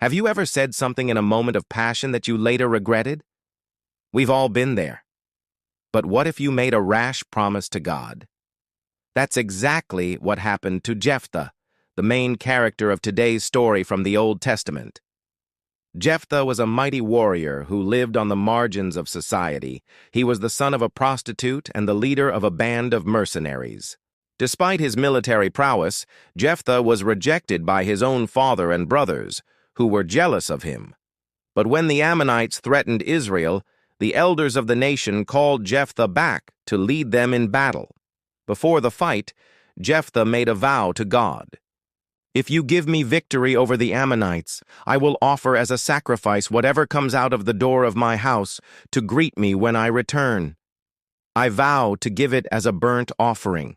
Have you ever said something in a moment of passion that you later regretted? We've all been there. But what if you made a rash promise to God? That's exactly what happened to Jephthah, the main character of today's story from the Old Testament. Jephthah was a mighty warrior who lived on the margins of society. He was the son of a prostitute and the leader of a band of mercenaries. Despite his military prowess, Jephthah was rejected by his own father and brothers, who were jealous of him. But when the Ammonites threatened Israel, the elders of the nation called Jephthah back to lead them in battle. Before the fight, Jephthah made a vow to God. "If you give me victory over the Ammonites, I will offer as a sacrifice whatever comes out of the door of my house to greet me when I return. I vow to give it as a burnt offering."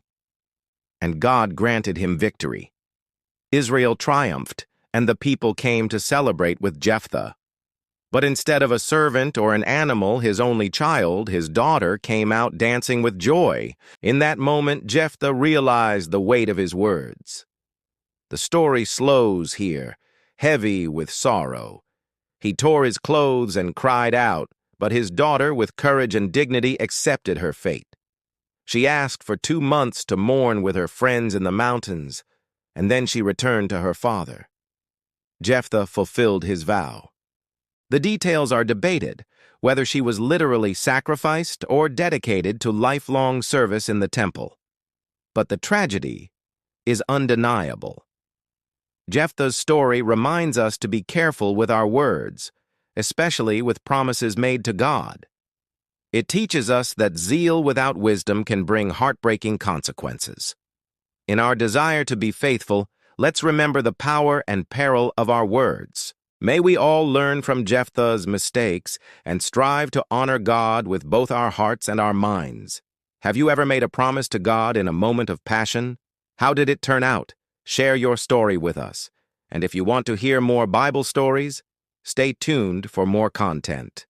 And God granted him victory. Israel triumphed, and the people came to celebrate with Jephthah. But instead of a servant or an animal, his only child, his daughter, came out dancing with joy. In that moment, Jephthah realized the weight of his words. The story slows here, heavy with sorrow. He tore his clothes and cried out, but his daughter, with courage and dignity, accepted her fate. She asked for 2 months to mourn with her friends in the mountains, and then she returned to her father. Jephthah fulfilled his vow. The details are debated, whether she was literally sacrificed or dedicated to lifelong service in the temple. But the tragedy is undeniable. Jephthah's story reminds us to be careful with our words, especially with promises made to God. It teaches us that zeal without wisdom can bring heartbreaking consequences. In our desire to be faithful, let's remember the power and peril of our words. May we all learn from Jephthah's mistakes and strive to honor God with both our hearts and our minds. Have you ever made a promise to God in a moment of passion? How did it turn out? Share your story with us. And if you want to hear more Bible stories, stay tuned for more content.